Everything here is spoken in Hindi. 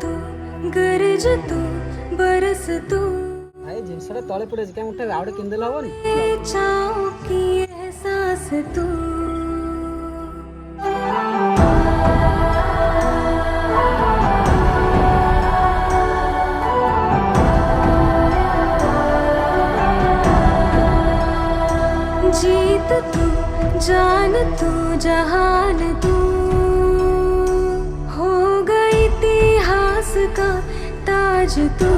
तू गरज तू बरस तू ଭାଇ ଜିନିଷଟା ତଳେ ପଡିଛି କାଇଁ ଉଠେଇବେ ଆଉ ଗୋଟେ କିଣିଦେଲେ ହବନି? चाओ की एहसास तू जीत तू जान तू जहान तू हो गई इतिहास का ताज तू